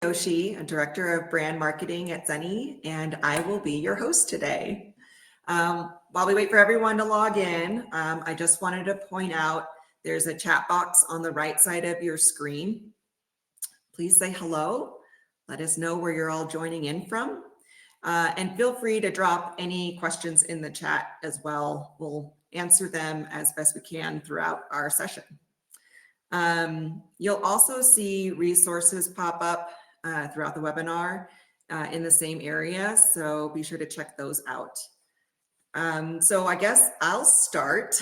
Yoshi, a Director of Brand Marketing at Zeni, and I will be your host today. While we wait for everyone to log in, I just wanted to point out there's a chat box on the right side of your screen. Please say hello. Let us know where you're all joining in from. And feel free to drop any questions in the chat as well. We'll answer them as best we can throughout our session. You'll also see resources pop up throughout the webinar in the same area, so be sure to check those out. So I guess I'll start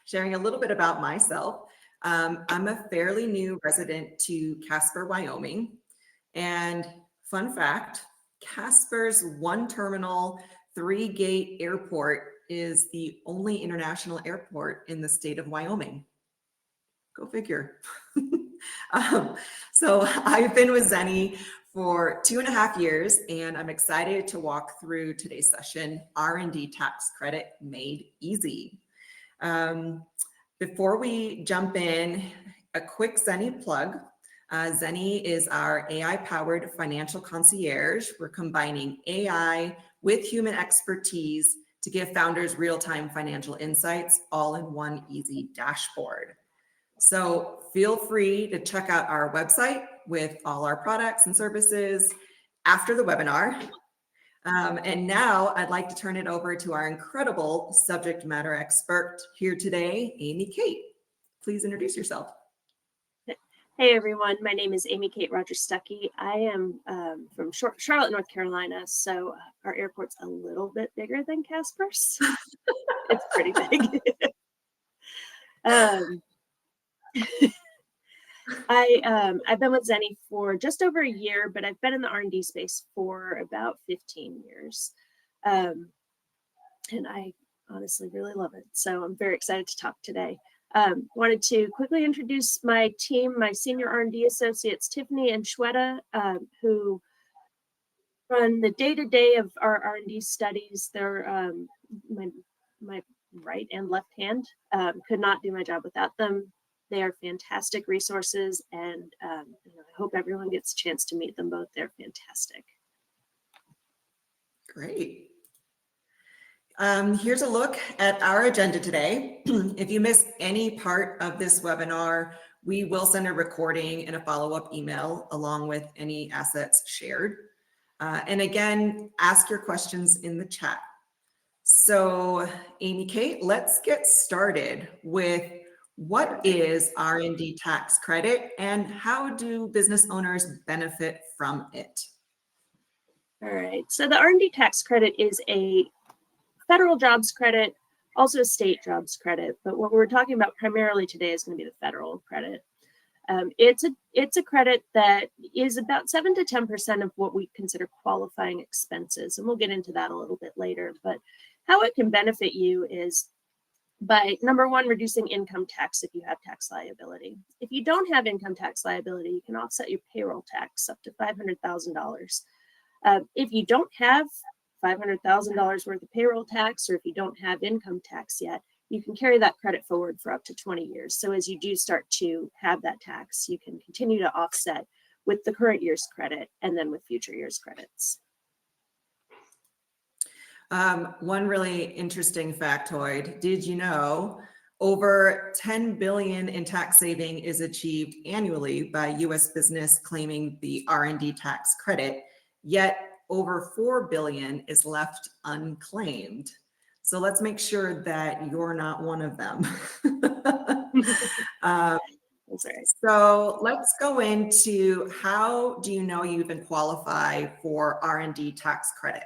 sharing a little bit about myself. I'm a fairly new resident to Casper, Wyoming, and fun fact, Casper's one terminal, 3-gate airport is the only international airport in the state of Wyoming. Go figure. So I've been with Zeni for 2.5 years, and I'm excited to walk through today's session, R&D Tax Credit Made Easy. Before we jump in, a quick Zeni plug. Zeni is our AI-powered financial concierge. We're combining AI with human expertise to give founders real-time financial insights all in one easy dashboard. So feel free to check out our website with all our products and services after the webinar. And now I'd like to turn it over to our incredible subject matter expert here today, Amy Kate. Please introduce yourself. Hey everyone, my name is Amy Kate Rogers-Stuckey. I am from Charlotte, North Carolina, so our airport's a little bit bigger than Casper's. It's pretty big. I've been with Zeni for just over a year, but I've been in the R&D space for about 15 years. And I honestly really love it. So I'm very excited to talk today. Wanted to quickly introduce my team, my senior R&D associates, Tiffany and Shweta, who run the day-to-day of our R&D studies. They're my right and left hand. Could not do my job without them. They are fantastic resources, and I hope everyone gets a chance to meet them both. They're fantastic. Great. Here's a look at our agenda today. If you missed any part of this webinar, we will send a recording and a follow-up email along with any assets shared. And again, ask your questions in the chat. So Amy Kate, let's get started with what is R&D tax credit and how do business owners benefit from it? All right, so the R&D tax credit is a federal jobs credit, also a state jobs credit, but what we're talking about primarily today is going to be the federal credit. It's a credit that is about 7 to 10% of what we consider qualifying expenses, and we'll get into that a little bit later. But how it can benefit you is by, number one, reducing income tax if you have tax liability. If you don't have income tax liability, you can offset your payroll tax up to $500,000. If you don't have $500,000 worth of payroll tax, or if you don't have income tax yet, you can carry that credit forward for up to 20 years. So as you do start to have that tax, you can continue to offset with the current year's credit and then with future year's credits. One really interesting factoid, did you know over 10 billion in tax saving is achieved annually by US business claiming the R&D tax credit, yet over 4 billion is left unclaimed. So let's make sure that you're not one of them. So let's go into how do you know you even qualify for R&D tax credit?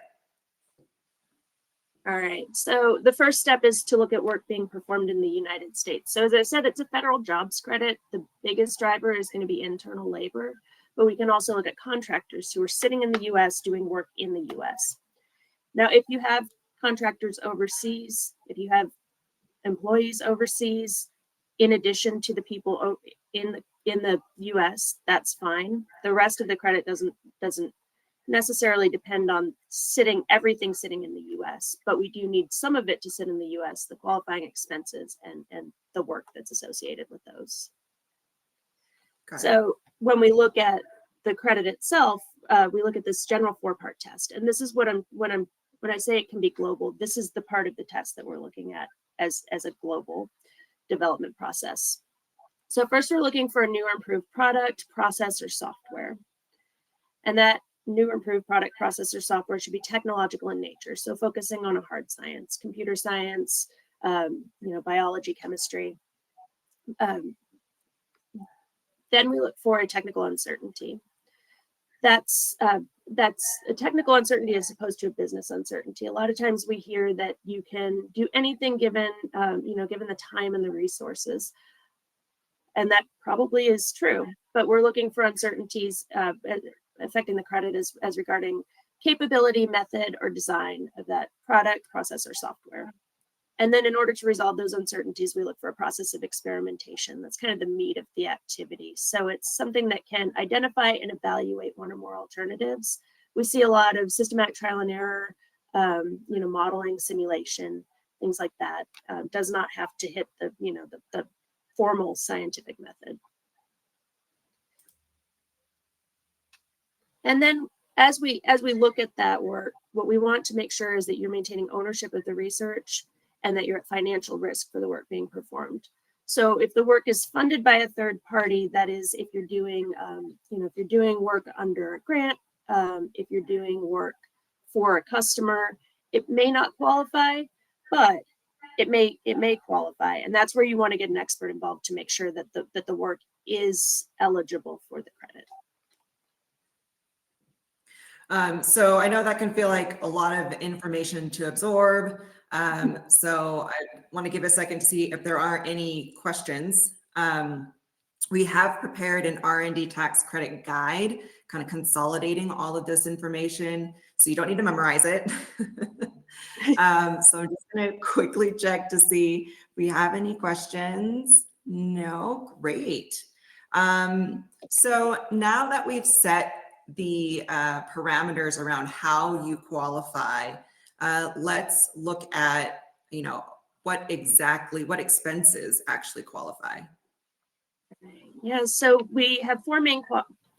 All right, so the first step is to look at work being performed in the United States. So as I said, it's a federal jobs credit. The biggest driver is going to be internal labor, but we can also look at contractors who are sitting in the US doing work in the US. Now, if you have contractors overseas, if you have employees overseas, in addition to the people in the US, that's fine. The rest of the credit doesn't necessarily depend on everything sitting in the US, but we do need some of it to sit in the US, the qualifying expenses and the work that's associated with those. So when we look at the credit itself, we look at this general 4-part test. And this is when I say it can be global, this is the part of the test that we're looking at as a global development process. So first, we're looking for a new or improved product, process, or software. And that new or improved product, process, or software should be technological in nature. So focusing on a hard science, computer science, biology, chemistry. Then we look for a technical uncertainty. That's a technical uncertainty as opposed to a business uncertainty. A lot of times we hear that you can do anything given the time and the resources. And that probably is true, but we're looking for uncertainties affecting the credit as regarding capability, method, or design of that product, process, or software. And then in order to resolve those uncertainties, we look for a process of experimentation. That's kind of the meat of the activity. So it's something that can identify and evaluate one or more alternatives. We see a lot of systematic trial and error, modeling, simulation, things like that. Does not have to hit the formal scientific method. And then as we look at that work, what we want to make sure is that you're maintaining ownership of the research and that you're at financial risk for the work being performed. So if the work is funded by a third party, that is, if you're doing, if you're doing work under a grant, if you're doing work for a customer, it may not qualify, but it may qualify, and that's where you want to get an expert involved to make sure that the work is eligible for the credit. So I know that can feel like a lot of information to absorb. So I want to give a second to see if there are any questions. We have prepared an R&D tax credit guide, kind of consolidating all of this information, so you don't need to memorize it. So I'm just going to quickly check to see if we have any questions. No, great. So now that we've set the parameters around how you qualify, let's look at, what expenses actually qualify. Yeah, so we have 4 main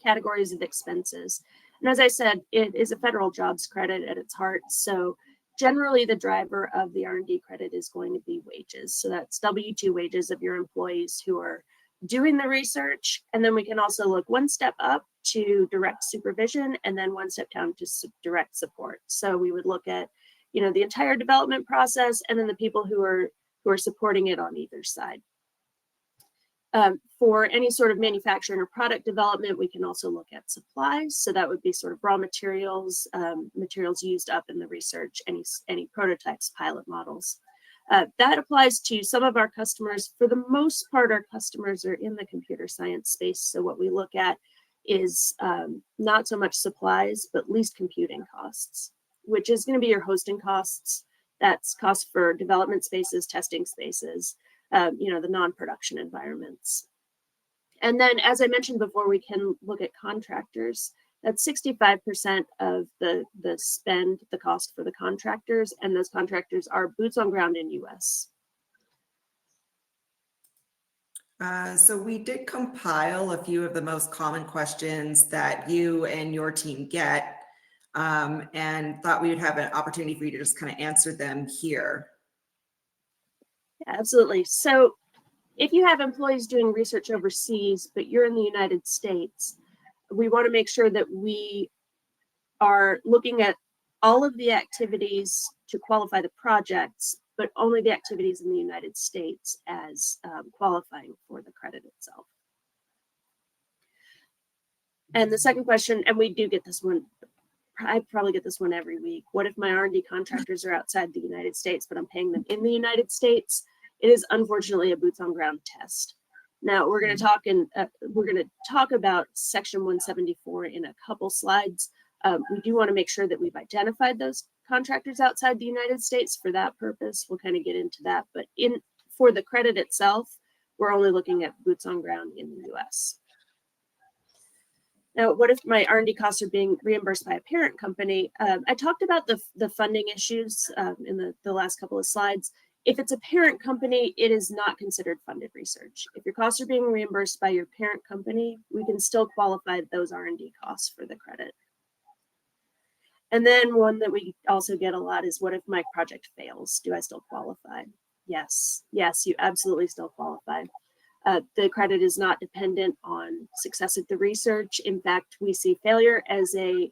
categories of expenses. And as I said, it is a federal jobs credit at its heart. So generally the driver of the R&D credit is going to be wages. So that's W-2 wages of your employees who are doing the research. And then we can also look one step up to direct supervision and then one step down to direct support. So we would look at, the entire development process and then the people who are supporting it on either side. For any sort of manufacturing or product development, we can also look at supplies. So that would be sort of raw materials, materials used up in the research, any prototypes, pilot models. That applies to some of our customers. For the most part, our customers are in the computer science space. So what we look at is not so much supplies, but least computing costs, which is going to be your hosting costs. That's cost for development spaces, testing spaces, the non-production environments. And then, as I mentioned before, we can look at contractors. That's 65% of the spend, the cost for the contractors, and those contractors are boots on ground in US. So we did compile a few of the most common questions that you and your team get, and thought we would have an opportunity for you to just kind of answer them here. Yeah, absolutely. So if you have employees doing research overseas, but you're in the United States, we want to make sure that we are looking at all of the activities to qualify the projects, but only the activities in the United States as qualifying for the credit itself. And the second question, and we do get this one, I probably get this one every week. What if my R&D contractors are outside the United States, but I'm paying them in the United States? It is unfortunately a boots on ground test. Now we're going to talk about Section 174 in a couple slides. We do want to make sure that we've identified those contractors outside the United States for that purpose. We'll kind of get into that, but for the credit itself, we're only looking at boots on ground in the US. Now, what if my R&D costs are being reimbursed by a parent company? I talked about the funding issues in the last couple of slides. If it's a parent company, it is not considered funded research. If your costs are being reimbursed by your parent company, we can still qualify those R&D costs for the credit. And then one that we also get a lot is, what if my project fails? Do I still qualify? Yes, you absolutely still qualify. The credit is not dependent on success of the research. In fact, we see failure as a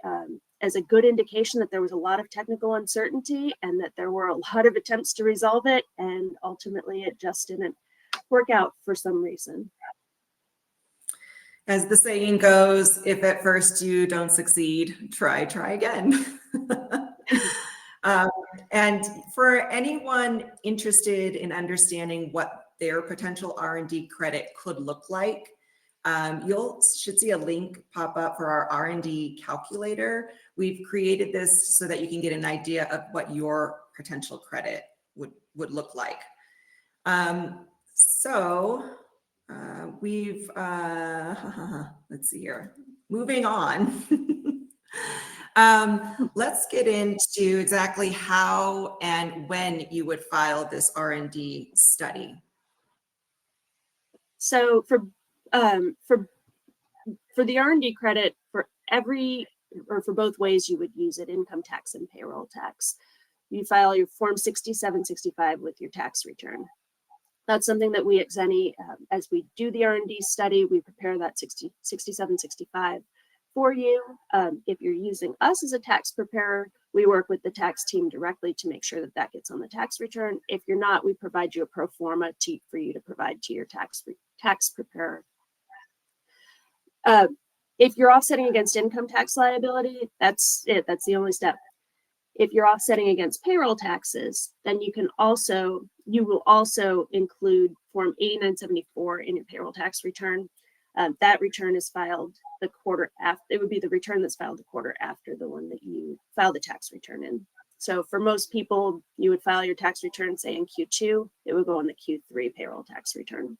good indication that there was a lot of technical uncertainty and that there were a lot of attempts to resolve it, and ultimately it just didn't work out for some reason. As the saying goes, if at first you don't succeed, try again. And for anyone interested in understanding what their potential R&D credit could look like, you should see a link pop up for our R&D calculator. We've created this so that you can get an idea of what your potential credit would look like. Let's see here. Moving on. Let's get into exactly how and when you would file this R&D study. So for the R&D credit, for both ways you would use it, income tax and payroll tax, you file your Form 6765 with your tax return. That's something that we at Zeni, as we do the R&D study, we prepare that 6765 for you. If you're using us as a tax preparer, we work with the tax team directly to make sure that that gets on the tax return. If you're not, we provide you a pro forma for you to provide to your tax preparer. If you're offsetting against income tax liability, that's it. That's the only step. If you're offsetting against payroll taxes, then you will also include Form 8974 in your payroll tax return. That return is filed the quarter after. It would be the return that's filed the quarter after the one that you file the tax return in. So for most people, you would file your tax return, say in Q2, it would go on the Q3 payroll tax return.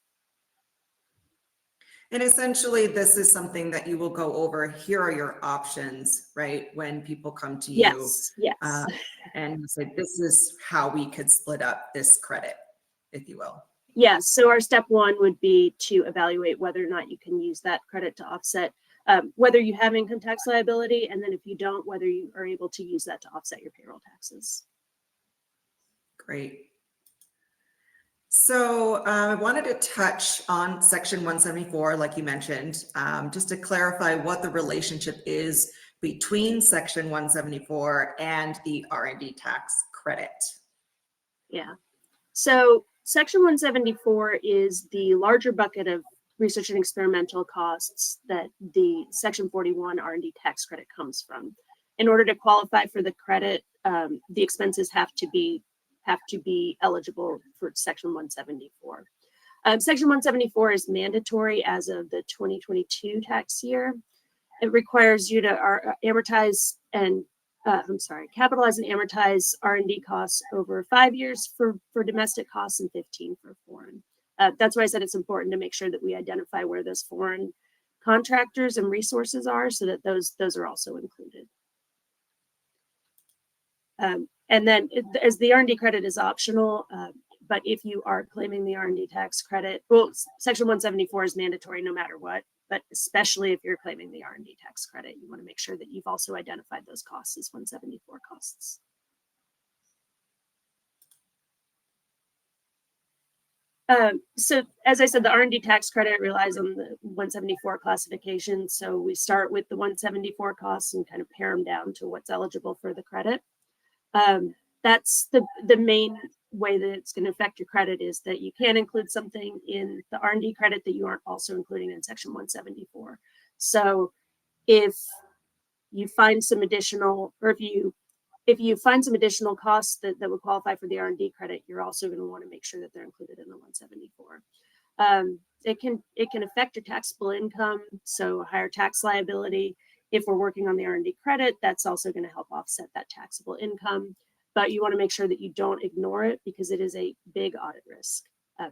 And essentially, this is something that you will go over. Here are your options, right? When people come to you, yes. And you say, this is how we could split up this credit, if you will. Yes. So our step one would be to evaluate whether or not you can use that credit to offset whether you have income tax liability, and then if you don't, whether you are able to use that to offset your payroll taxes. Great. So I wanted to touch on Section 174, like you mentioned, just to clarify what the relationship is between Section 174 and the R&D tax credit. Yeah. So Section 174 is the larger bucket of research and experimental costs that the Section 41 R&D tax credit comes from. In order to qualify for the credit, the expenses have to be eligible for Section 174. Section 174 is mandatory as of the 2022 tax year. It requires you to capitalize and amortize R&D costs over 5 years for domestic costs and 15 for foreign. That's why I said it's important to make sure that we identify where those foreign contractors and resources are, so that those are also included. And then as the R&D credit is optional, but if you are claiming the R&D tax credit, well, Section 174 is mandatory no matter what, but especially if you're claiming the R&D tax credit, you want to make sure that you've also identified those costs as 174 costs. So as I said, the R&D tax credit relies on the 174 classification. So we start with the 174 costs and kind of pare them down to what's eligible for the credit. That's the main way that it's going to affect your credit, is that you can't include something in the R&D credit that you aren't also including in Section 174. So if you find some additional, or if you find some additional costs that would qualify for the R&D credit, you're also going to want to make sure that they're included in the 174. It can affect your taxable income, so a higher tax liability. If we're working on the R&D credit, that's also going to help offset that taxable income. But you want to make sure that you don't ignore it, because it is a big audit risk,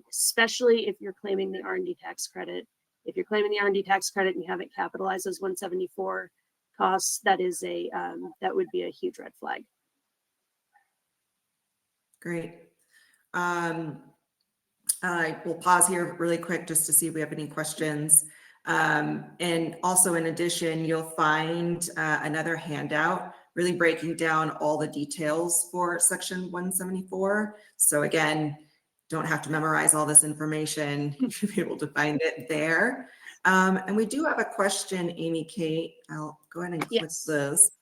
especially if you're claiming the R&D tax credit. If you're claiming the R&D tax credit and you haven't capitalized those 174 costs, that would be a huge red flag. Great. I will pause here really quick just to see if we have any questions. And also in addition, you'll find another handout really breaking down all the details for section 174. So again, don't have to memorize all this information. You should be able to find it there. And we do have a question, Amy Kate. I'll go ahead and click this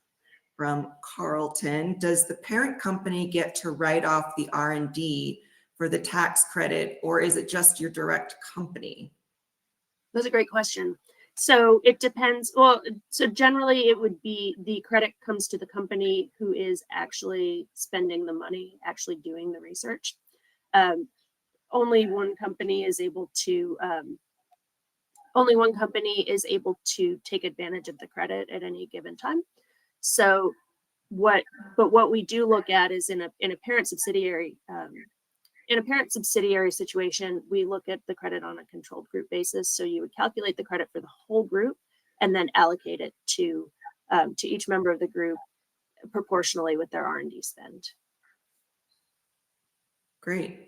from Carlton. Does the parent company get to write off the R&D for the tax credit, or is it just your direct company? That's a great question. So it depends. Well, so generally it would be the credit comes to the company who is actually spending the money, actually doing the research. Only one company is able to take advantage of the credit at any given time. So what we do look at is in a parent subsidiary situation, we look at the credit on a controlled group basis. So you would calculate the credit for the whole group and then allocate it to each member of the group proportionally with their R&D spend. Great.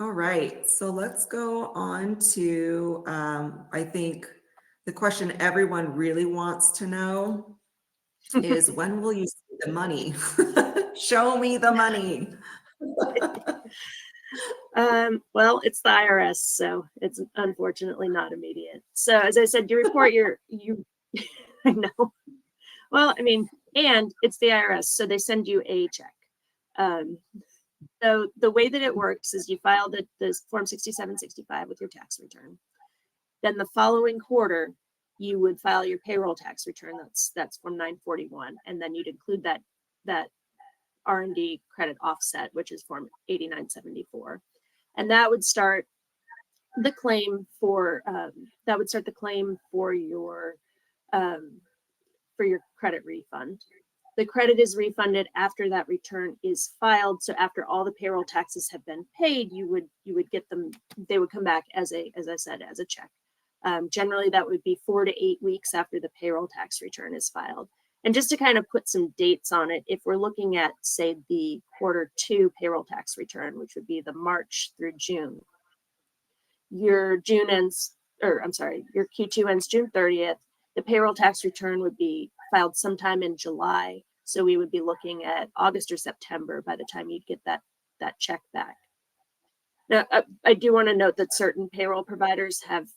All right, so let's go on to, I think the question everyone really wants to know is when will you see the money? Show me the money. Well, it's the IRS, so it's unfortunately not immediate. So as I said, you report I know. Well, I mean, and it's the IRS, so they send you a check. So the way that it works is you file the Form 6765 with your tax return. Then the following quarter, you would file your payroll tax return. That's Form 941, and then you'd include that R&D credit offset, which is Form 8974, and that would start the claim for your credit refund. The credit is refunded after that return is filed. So after all the payroll taxes have been paid, you would get them. They would come back as a check. Generally, that would be 4 to 8 weeks after the payroll tax return is filed. And just to kind of put some dates on it, if we're looking at, say, the Q2 payroll tax return, which would be the March through June, your Q2 ends June 30th. The payroll tax return would be filed sometime in July. So we would be looking at August or September by the time you'd get that check back. Now, I do want to note that certain payroll providers have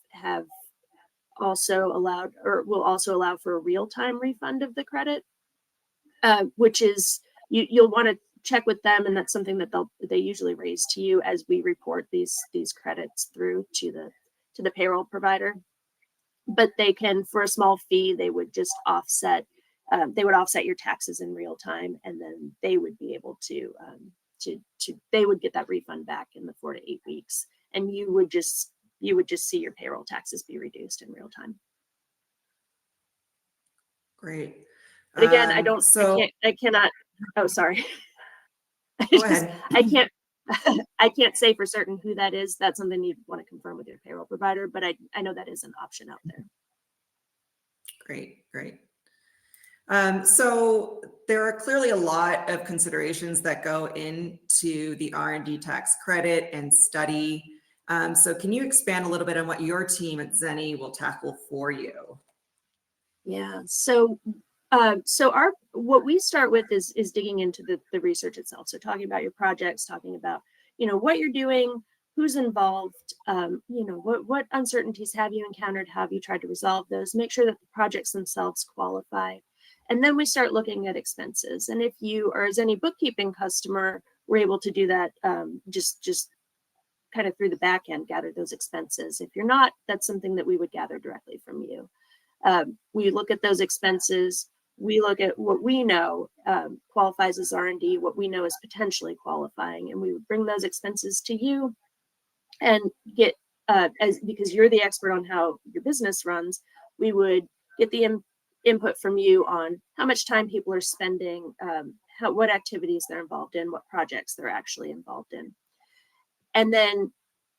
also allowed or will also allow for a real-time refund of the credit, which is you'll want to check with them, and that's something that they usually raise to you as we report these credits through to the payroll provider. But they can, for a small fee, they would just offset your taxes in real time, and then they would be able to they would get that refund back in the 4 to 8 weeks, and you would just see your payroll taxes be reduced in real time. Great. But again, I cannot. Oh, sorry. Go ahead. I can't say for certain who that is. That's something you'd want to confirm with your payroll provider, but I know that is an option out there. Great. So there are clearly a lot of considerations that go into the R&D tax credit and study. So can you expand a little bit on what your team at Zeni will tackle for you? Yeah. So what we start with is digging into the research itself. So talking about your projects, talking about what you're doing, who's involved, what uncertainties have you encountered, how have you tried to resolve those, make sure that the projects themselves qualify. And then we start looking at expenses. And if you are a Zeni bookkeeping customer, we're able to do that just kind of through the back end, gather those expenses. If you're not, that's something that we would gather directly from you. We look at those expenses. We look at what we know qualifies as R&D, what we know is potentially qualifying, and we would bring those expenses to you and get, because you're the expert on how your business runs, we would get the input from you on how much time people are spending, what activities they're involved in, what projects they're actually involved in. And then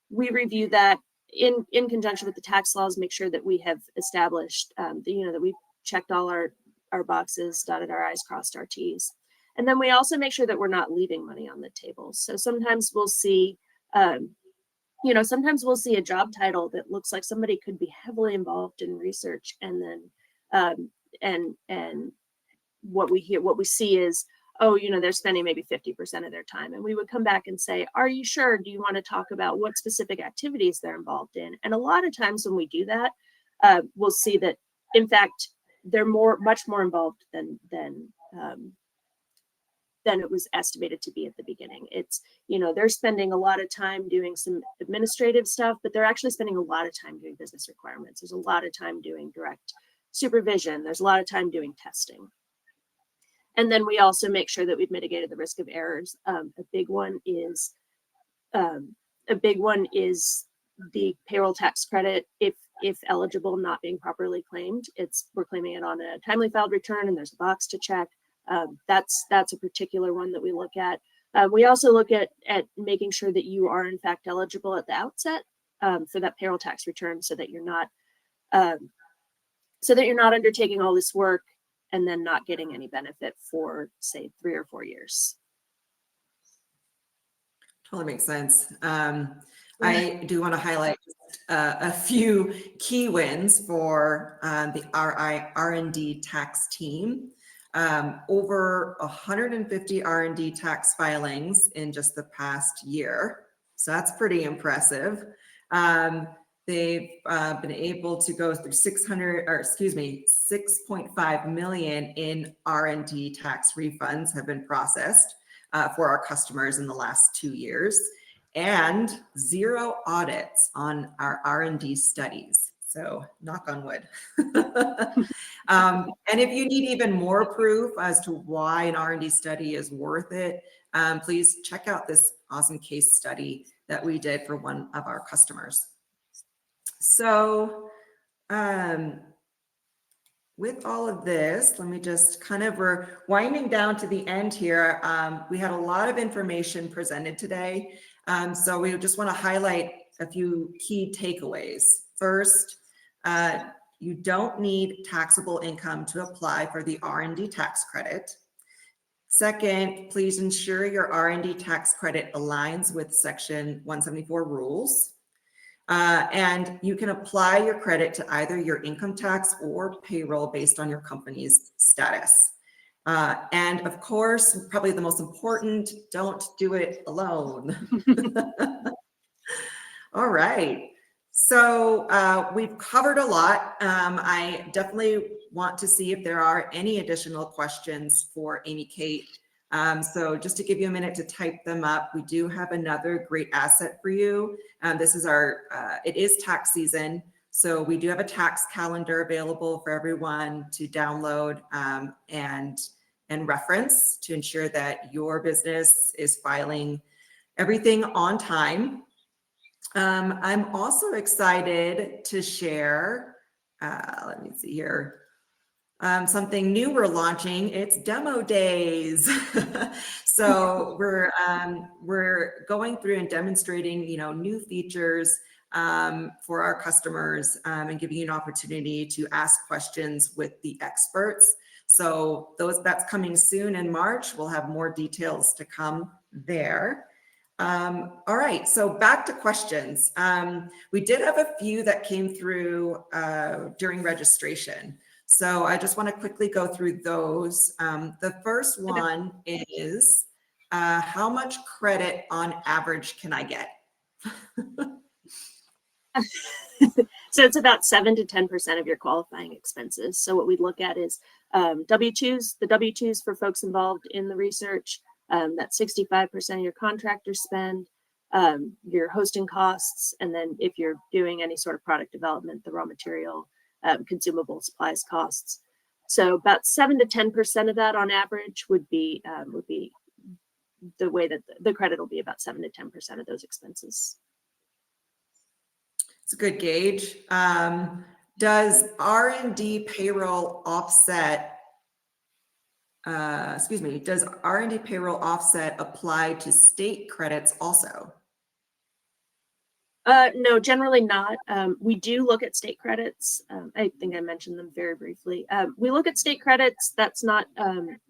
we review that in conjunction with the tax laws, make sure that we have established that we've checked all our boxes, dotted our I's, crossed our T's. And then we also make sure that we're not leaving money on the table. So sometimes we'll see, sometimes we'll see a job title that looks like somebody could be heavily involved in research, and then and what we see is, oh, they're spending maybe 50% of their time. And we would come back and say, are you sure? Do you want to talk about what specific activities they're involved in? And a lot of times when we do that, we'll see that, in fact, they're much more involved than it was estimated to be at the beginning. It's, they're spending a lot of time doing some administrative stuff, but they're actually spending a lot of time doing business requirements. There's a lot of time doing direct supervision. There's a lot of time doing testing. And then we also make sure that we've mitigated the risk of errors. A big one is the payroll tax credit. If eligible, not being properly claimed, we're claiming it on a timely filed return, and there's a box to check. That's a particular one that we look at. We also look at making sure that you are in fact eligible at the outset for that payroll tax return, so that you're not undertaking all this work and then not getting any benefit for, say, 3 or 4 years. Totally makes sense. I do want to highlight a few key wins for the R&D tax team. Over 150 R&D tax filings in just the past year. So that's pretty impressive. They've been able to go through 6.5 million in R&D tax refunds have been processed for our customers in the last 2 years, and 0 audits on our R&D studies. So knock on wood. And if you need even more proof as to why an R&D study is worth it, please check out this awesome case study that we did for one of our customers. So with all of this, let me just we're winding down to the end here. We had a lot of information presented today. So we just want to highlight a few key takeaways. First, you don't need taxable income to apply for the R&D tax credit. Second, please ensure your R&D tax credit aligns with Section 174 rules. And you can apply your credit to either your income tax or payroll based on your company's status. And of course, probably the most important, don't do it alone. All right. So we've covered a lot. I definitely want to see if there are any additional questions for Amy Kate. So just to give you a minute to type them up, we do have another great asset for you. This is it is tax season. So we do have a tax calendar available for everyone to download and reference to ensure that your business is filing everything on time. I'm also excited to share, let me see here, something new we're launching. It's demo days. So we're going through and demonstrating, new features for our customers and giving you an opportunity to ask questions with the experts. So that's coming soon in March. We'll have more details to come there. All right, so back to questions. We did have a few that came through during registration. So I just want to quickly go through those. The first one is, how much credit on average can I get? So it's about 7 to 10% of your qualifying expenses. So what we look at is W-2s, the W-2s for folks involved in the research. That's 65% of your contractor spend, your hosting costs, and then if you're doing any sort of product development, the raw material, consumable supplies costs. So about 7 to 10% of that on average would be the way that the credit will be, about 7 to 10% of those expenses. It's a good gauge. Does R&D payroll offset? Does R&D payroll offset apply to state credits also? No, generally not. We do look at state credits. I think I mentioned them very briefly. We look at state credits. That's not,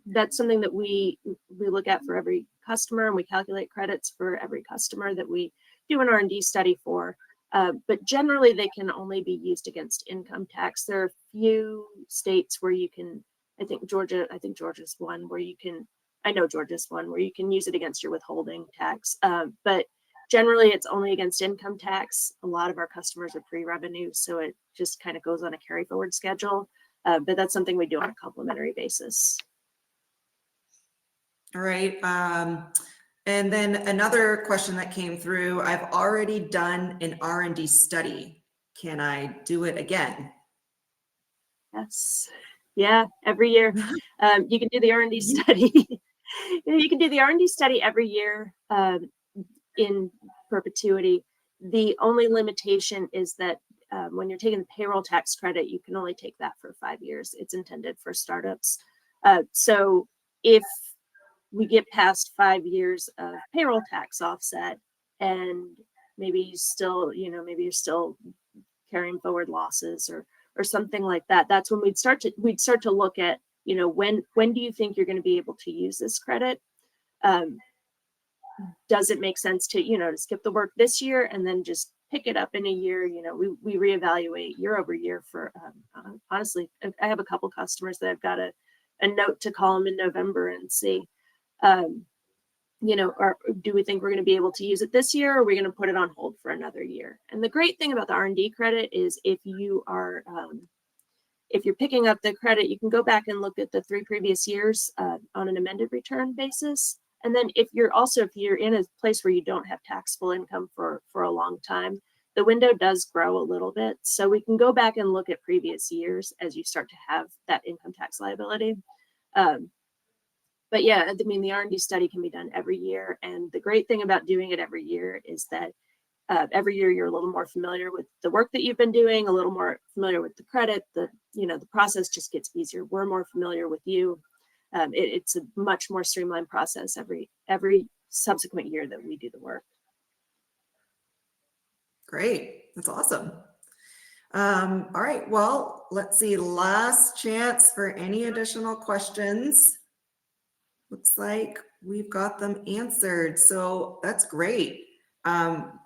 that's something that we look at for every customer, and we calculate credits for every customer that we do an R&D study for. But generally they can only be used against income tax. There are a few states where you can, I think Georgia's one where you can, I know Georgia's one where you can use it against your withholding tax. But generally, it's only against income tax. A lot of our customers are pre-revenue, so it just kind of goes on a carry forward schedule. But that's something we do on a complementary basis. All right. And then another question that came through, I've already done an R&D study. Can I do it again? Yes. Yeah, every year. You can do the R&D study. You can do the R&D study every year. In perpetuity. The only limitation is that when you're taking the payroll tax credit, you can only take that for 5 years. It's intended for startups. So if we get past 5 years of payroll tax offset, and maybe you still, maybe you're still carrying forward losses or something like that, that's when we'd start to look at, when do you think you're going to be able to use this credit? Does it make sense to, to skip the work this year and then just pick it up in a year? We reevaluate year over year for, honestly, I have a couple customers that I've got a note to call them in November and see, or do we think we're going to be able to use it this year, or are we going to put it on hold for another year? And the great thing about the R&D credit is if you're picking up the credit, you can go back and look at the 3 previous years on an amended return basis. And then if you're in a place where you don't have taxable income for a long time, the window does grow a little bit. So we can go back and look at previous years as you start to have that income tax liability. But yeah, I mean, the R&D study can be done every year. And the great thing about doing it every year is that every year you're a little more familiar with the work that you've been doing, a little more familiar with the credit, the process just gets easier. We're more familiar with you. It's a much more streamlined process every subsequent year that we do the work. Great. That's awesome. All right. Well, let's see. Last chance for any additional questions. Looks like we've got them answered. So that's great.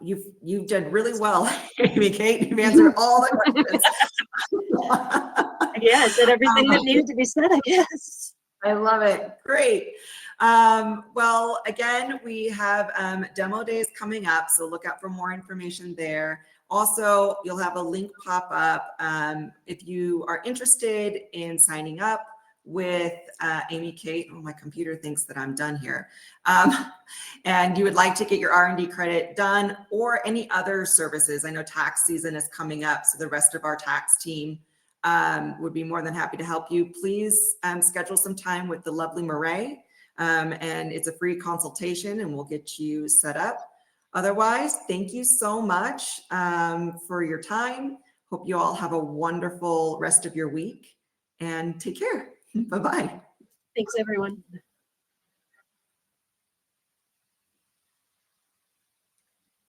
You've done really well, Amy Kate. You've answered all the questions. Yeah, I said everything that needed to be said, I guess. I love it. Great. Well, again, we have demo days coming up, so look out for more information there. Also, you'll have a link pop up if you are interested in signing up with Amy Kate. Oh, my computer thinks that I'm done here. And you would like to get your R&D credit done or any other services. I know tax season is coming up, so the rest of our tax team would be more than happy to help you. Please schedule some time with the lovely Marae, and it's a free consultation and we'll get you set up. Otherwise, thank you so much for your time. Hope you all have a wonderful rest of your week and take care. Bye-bye. Thanks, everyone.